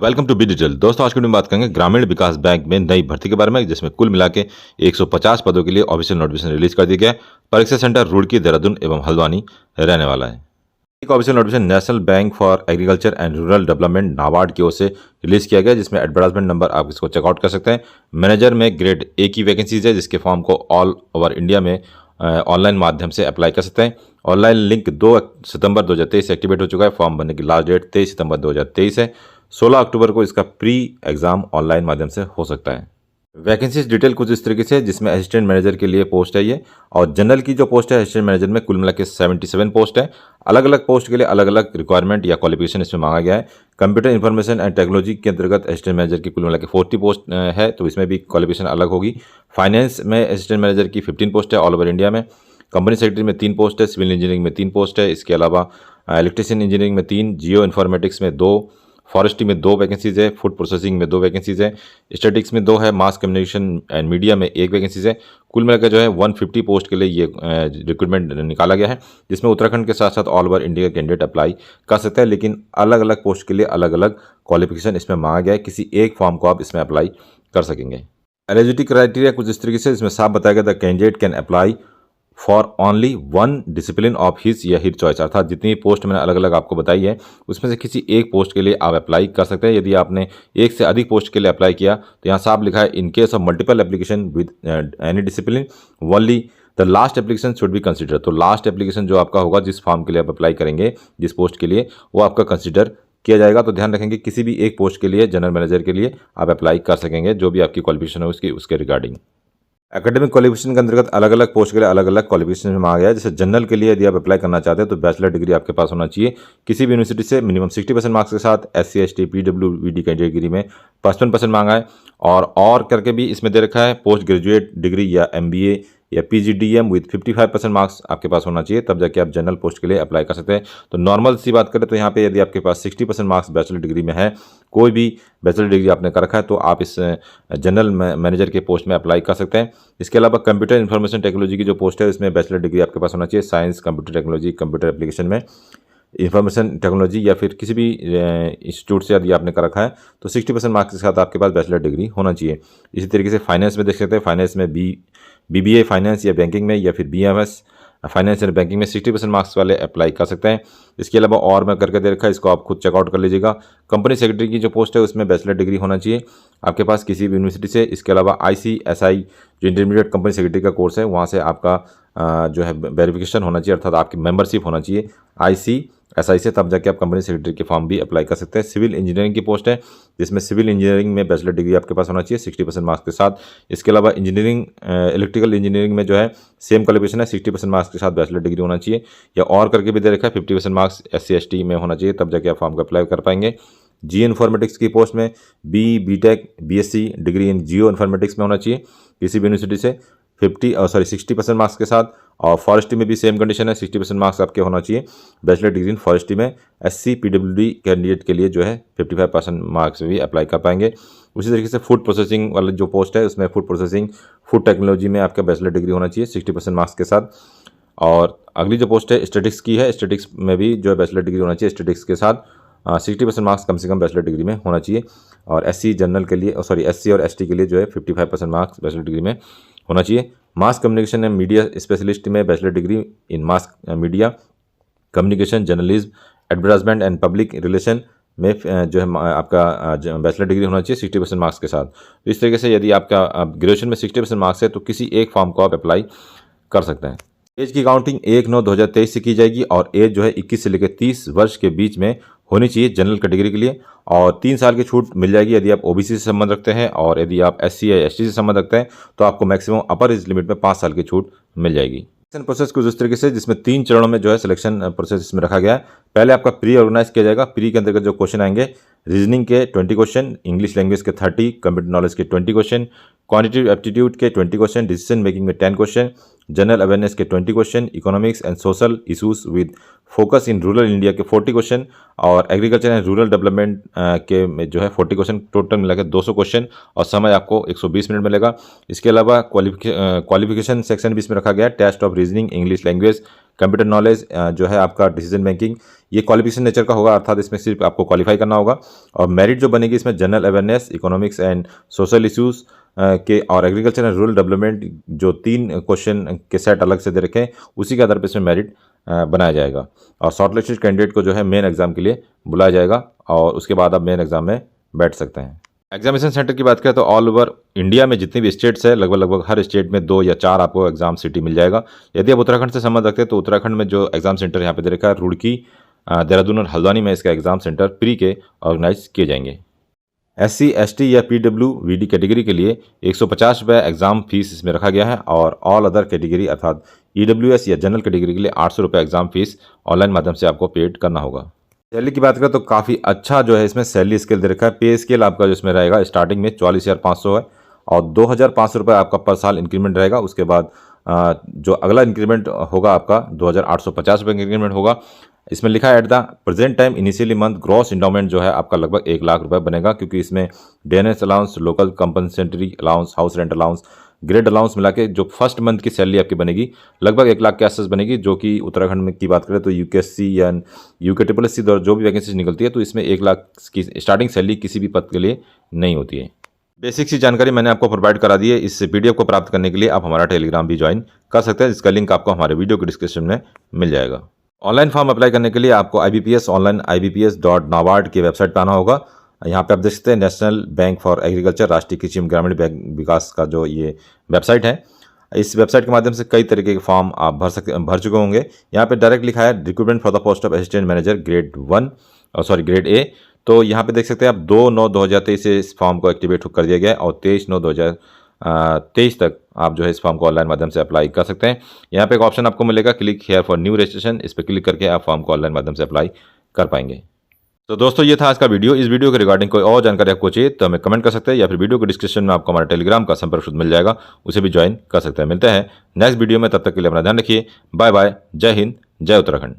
Welcome to be digital. दोस्तों, आज की वीडियो में बात करेंगे ग्रामीण विकास बैंक में नई भर्ती के बारे में, जिसमें कुल मिला के 150 पदों के लिए ऑफिशियल नोटिफिकेशन रिलीज कर दिया गया है। परीक्षा सेंटर रुड़की, देहरादून एवं हल्द्वानी रहने वाला है। एक official notification national bank for agriculture and rural development NABARD की ओर से रिलीज किया गया, जिसमें एडवर्टाइजमेंट नंबर आप इसको चेकआउट कर सकते हैं। मैनेजर में ग्रेड ए की वैकेंसीज है, जिसके फॉर्म को ऑल ओवर इंडिया में ऑनलाइन माध्यम से अप्लाई कर सकते हैं। ऑनलाइन लिंक 2 सितंबर 2023 से एक्टिवेट हो चुका है। फॉर्म भरने की लास्ट डेट 23 सितंबर 2023 है। 16 अक्टूबर को इसका प्री एग्जाम ऑनलाइन माध्यम से हो सकता है। वैकेंसीज डिटेल कुछ इस तरीके से, जिसमें असिस्टेंट मैनेजर के लिए पोस्ट है ये, और जनरल की जो पोस्ट है असिस्टेंट मैनेजर में कुल मिला के 77 पोस्ट है। अलग अलग पोस्ट के लिए अलग अलग रिक्वायरमेंट या क्वालिफिकेशन इसमें मांगा गया है। कंप्यूटर इन्फॉर्मेशन एंड टेक्नोलॉजी के अंतर्गत असिस्टेंट मैनेजर की कुल मिला के 40 पोस्ट है, तो इसमें भी क्वालिफिकेशन अलग होगी। फाइनेंस में असिस्टेंट मैनेजर की 15 पोस्ट है ऑल ओवर इंडिया में। कंपनी सेक्रेटरी में 3 पोस्ट है। सिविल इंजीनियरिंग में 3 पोस्ट है। इसके अलावा इलेक्ट्रिशियन इंजीनियरिंग में 3, जियो इन्फॉर्मेटिक्स में 2, फॉरेस्ट्री में 2 वैकेंसीज है, फूड प्रोसेसिंग में 2 वैकेंसीज है, स्टैटिक्स में 2 है, मास कम्युनिकेशन एंड मीडिया में 1 वैकेंसीज है। कुल मिलाकर जो है 150 पोस्ट के लिए ये रिक्रूटमेंट निकाला गया है, जिसमें उत्तराखंड के साथ साथ ऑल ओवर इंडिया के कैंडिडेट अप्लाई कर सकते हैं, लेकिन अलग अलग पोस्ट के लिए अलग अलग क्वालिफिकेशन इसमें मांगा गया है। किसी एक फॉर्म को आप इसमें अप्लाई कर सकेंगे। एलिजिबिलिटी क्राइटेरिया कुछ इस तरीके से इसमें साफ बताया गया था, candidate can apply for only 1 discipline of his या हिर चॉइस, अर्थात जितनी पोस्ट मैंने अलग अलग आपको बताई है उसमें से किसी एक पोस्ट के लिए आप अप्लाई कर सकते हैं। यदि आपने एक से अधिक पोस्ट के लिए अप्लाई किया तो यहाँ साफ लिखा है, in case of multiple application with any discipline only the last application should be consider. तो लास्ट एप्लीकेशन जो आपका होगा, जिस फॉर्म के लिए आप अप्लाई करेंगे, जिस पोस्ट के लिए, वो आपका कंसिडर किया जाएगा। तो ध्यान रखेंगे, किसी भी एक पोस्ट के लिए, जनरल मैनेजर के लिए आप अप्लाई कर सकेंगे, जो भी आपकी क्वालिफिकेशन है उसके रिगार्डिंग। एकेडमिक क्वालिफिकेशन के अंतर्गत अलग अलग पोस्ट के लिए अलग अलग क्वालिफिकेशन में मांगा गया है। जैसे जनरल के लिए यदि आप अप्लाई करना चाहते हैं तो बैचलर डिग्री आपके पास होना चाहिए किसी भी यूनिवर्सिटी से, मिनिमम 60% मार्क्स के साथ। SC ST PWD कैटेगरी में 55% मांगा है। और करके भी इसमें दे रखा है, पोस्ट ग्रेजुएट डिग्री या MBA या PGDM विद 55% मार्क्स आपके पास होना चाहिए, तब जाके आप जनरल पोस्ट के लिए अप्लाई कर सकते हैं। तो नॉर्मल सी बात करें तो यहाँ पे यदि आपके पास 60% मार्क्स बैचलर डिग्री में है, कोई भी बैचलर डिग्री आपने कर रखा है, तो आप इस जनरल मैनेजर के पोस्ट में अप्लाई कर सकते हैं। इसके अलावा कंप्यूटर इन्फॉर्मेशन टेक्नोलॉजी की जो पोस्ट है, उसमें बैचलर डिग्री आपके पास होना चाहिए। Science, computer technology, computer application में इन्फॉर्मेशन टेक्नोलॉजी या फिर किसी भी इंस्टीट्यूट से यदि आपने कर रखा है तो 60% मार्क्स के साथ आपके पास बैचलर डिग्री होना चाहिए। इसी तरीके से फाइनेंस में देख सकते हैं, फाइनेंस में BBA फाइनेंस या बैंकिंग में, या फिर BMS फाइनेंस एंड बैंकिंग में 60% मार्क्स वाले अप्लाई कर सकते हैं। इसके अलावा और मैं करके दे रखा है, इसको आप खुद चेकआउट कर लीजिएगा। कंपनी सेक्रेटरी की जो पोस्ट है उसमें बैचलर डिग्री होना चाहिए आपके पास किसी भी यूनिवर्सिटी से। इसके अलावा ICSI जो इंटरमीडिएट कंपनी सेक्रेटरी का कोर्स है, वहाँ से आपका जो है वेरिफिकेशन होना चाहिए, अर्थात आपकी मेंबरशिप होना चाहिए ICSI से, तब जाके आप कंपनी सेक्रेटरी के फॉर्म भी अप्लाई कर सकते हैं। सिविल इंजीनियरिंग की पोस्ट है, जिसमें सिविल इंजीनियरिंग में बैचलर डिग्री आपके पास होना चाहिए 60% मार्क्स के साथ। इसके अलावा इंजीनियरिंग इलेक्ट्रिकल इंजीनियरिंग में जो है सेम क्वालिफिकेशन है, 60% मार्क्स के साथ बैचलर डिग्री होना चाहिए। या और करके भी दे रखा है, 50% मार्क्स SC ST में होना चाहिए, तब जाके आप फॉर्म को अप्लाई कर पाएंगे। जियो इन्फॉर्मेटिक्स की पोस्ट में BTech BSc degree in geo informatics में होना चाहिए किसी भी यूनिवर्सिटी से 60% मार्क्स के साथ। और फॉरेस्ट्री में भी सेम कंडीशन है, 60% मार्क्स आपके होना चाहिए बैचलर डिग्री इन फॉरेस्ट्री में। SC PWD कैंडिडेट के लिए जो है 55% मार्क्स में भी अप्लाई कर पाएंगे। उसी तरीके से फूड प्रोसेसिंग वाला जो पोस्ट है, उसमें फूड प्रोसेसिंग फूड टेक्नोलॉजी में आपका बैचलर डिग्री होना चाहिए 60% मार्क्स के साथ। और अगली जो पोस्ट है स्टैटिक्स की है, स्टैटिक्स में भी जो है बैचलर डिग्री होना चाहिए स्टैटिक्स के साथ। 60% मार्क्स कम से कम बैचलर डिग्री में होना चाहिए। और SC जनरल के लिए SC और ST के लिए जो है 55% मार्क्स बैचलर डिग्री में होना चाहिए। Mass communication and media specialist में bachelor degree in mass media communication, journalism, advertisement and public relation में जो है आपका बैचलर डिग्री होना चाहिए 60% मार्क्स के साथ। तो इस तरीके से यदि आपका ग्रेजुएशन में 60% मार्क्स है तो किसी एक फॉर्म को आप अप्लाई कर सकते हैं। एज की काउंटिंग 1/9/2023 से की जाएगी, और एज जो है 21 से लेकर 30 वर्ष के बीच में होनी चाहिए जनरल कैटेगरी के लिए। और 3 साल की छूट मिल जाएगी यदि आप OBC से संबंध रखते हैं, और यदि आप SC या ST से संबंध रखते हैं तो आपको मैक्सिमम अपर एज लिमिट में 5 साल की छूट मिल जाएगी। सिलेक्शन प्रोसेस कुछ इस तरीके से, जिसमें 3 चरणों में जो है सिलेक्शन प्रोसेस इसमें रखा गया है। पहले आपका प्री ऑर्गेनाइज किया जाएगा। प्री के अंतर्गत जो क्वेश्चन आएंगे, रीजनिंग के 20 क्वेश्चन, इंग्लिश लैंग्वेज के 30, कंप्यूटर नॉलेज के 20 क्वेश्चन, क्वांटिटेटिव एप्टीट्यूड के 20 क्वेश्चन, डिसीजन मेकिंग में 10 क्वेश्चन, जनरल अवेयरनेस के 20 question, economics and social issues with focus in rural India के 40 क्वेश्चन, और एग्रीकल्चर एंड रूरल डेवलपमेंट के में जो है 40 क्वेश्चन, टोटल मिलाकर 200 क्वेश्चन, और समय आपको 120 मिनट मिलेगा। इसके अलावा क्वालिफिकेशन सेक्शन भी इसमें रखा गया है, test of reasoning, English language, computer knowledge जो है आपका डिसीजन मेकिंग, ये क्वालिफिकेशन नेचर का होगा, अर्थात इसमें सिर्फ आपको क्वालिफाई करना होगा। और मेरिट जो बनेगी इसमें general awareness, economics and social issues के और एग्रीकल्चर एंड रूरल डेवलपमेंट, जो 3 क्वेश्चन के सेट अलग से दे रखे हैं, उसी के आधार पर इसमें मेरिट बनाया जाएगा। और शॉर्टलिस्टेड कैंडिडेट को जो है मेन एग्जाम के लिए बुलाया जाएगा और उसके बाद आप मेन एग्जाम में बैठ सकते हैं। एग्जामिनेशन सेंटर की बात करें तो ऑल ओवर इंडिया में जितनी भी स्टेट्स है, लगभग हर स्टेट में 2 या 4 आपको एग्जाम सिटी मिल जाएगा। यदि आप उत्तराखंड से संबंध रखते हैं तो उत्तराखंड में जो एग्जाम सेंटर यहाँ पे दे रखा है, रुड़की, देहरादून और हल्द्वानी में इसका एग्जाम सेंटर प्री के ऑर्गेनाइज किए जाएंगे। SC, ST या PWVD कैटेगरी के लिए 150 रुपये एग्जाम फीस इसमें रखा गया है और ऑल अदर कैटेगरी अर्थात EWS या जनरल कैटेगरी के लिए 800 रुपये एग्जाम फीस ऑनलाइन माध्यम से आपको पेड करना होगा। सैलरी की बात करें तो काफ़ी अच्छा जो है इसमें सैलरी स्केल दे रखा है। पे स्केल आपका जो इसमें रहेगा स्टार्टिंग में 44,500 है और 2,500 रुपये आपका पर साल इंक्रीमेंट रहेगा। उसके बाद जो अगला इंक्रीमेंट होगा आपका 2,850 रुपये इंक्रीमेंट होगा। इसमें लिखा है at the present time initially month gross endowment जो है आपका लगभग 1 लाख रुपये बनेगा, क्योंकि इसमें DNS allowance, local compensatory allowance, house rent allowance, grade allowance मिला के जो फर्स्ट मंथ की सैलरी आपकी बनेगी लगभग 1 लाख के आसपास बनेगी, जो कि उत्तराखंड में की बात करें तो UKSC या UKSSC द्वारा जो भी वैकेंसी निकलती है तो इसमें 1 लाख की स्टार्टिंग सैलरी किसी भी पद के लिए नहीं होती है। बेसिक सी जानकारी मैंने आपको प्रोवाइड करा दी है। इस PDF को प्राप्त करने के लिए आप हमारा टेलीग्राम भी ज्वाइन कर सकते हैं, जिसका लिंक आपको हमारे वीडियो के डिस्क्रिप्शन में मिल जाएगा। ऑनलाइन फॉर्म अप्लाई करने के लिए आपको IBPS ऑनलाइन IBPS.NABARD की वेबसाइट पर आना होगा। यहाँ पे आप देख सकते हैं नेशनल बैंक फॉर एग्रीकल्चर, राष्ट्रीय कृषि एवं ग्रामीण बैंक विकास का जो ये वेबसाइट है, इस वेबसाइट के माध्यम से कई तरीके के फॉर्म आप भर चुके होंगे। यहाँ पे डायरेक्ट लिखा है recruitment for the post of assistant manager grade A। तो यहाँ पे देख सकते हैं आप 2/9/2023 से इस फॉर्म को एक्टिवेट कर दिया गया है और 23/9/2023 तक आप जो है इस फॉर्म को ऑनलाइन माध्यम से अप्लाई कर सकते हैं। यहाँ पे एक ऑप्शन आपको मिलेगा click here for new registration, इस पर क्लिक करके आप फॉर्म को ऑनलाइन माध्यम से अप्लाई कर पाएंगे। तो दोस्तों ये था आज का वीडियो। इस वीडियो के रिगार्डिंग कोई और जानकारी आपको चाहिए तो हमें कमेंट कर सकते हैं या फिर वीडियो के डिस्क्रिप्शन में आपको हमारा टेलीग्राम का संपर्क सूत्र मिल जाएगा, उसे भी ज्वाइन कर सकते हैं। मिलते हैं नेक्स्ट वीडियो में, तब तक के लिए अपना ध्यान रखिए। Bye bye. जय हिंद, जय उत्तराखंड।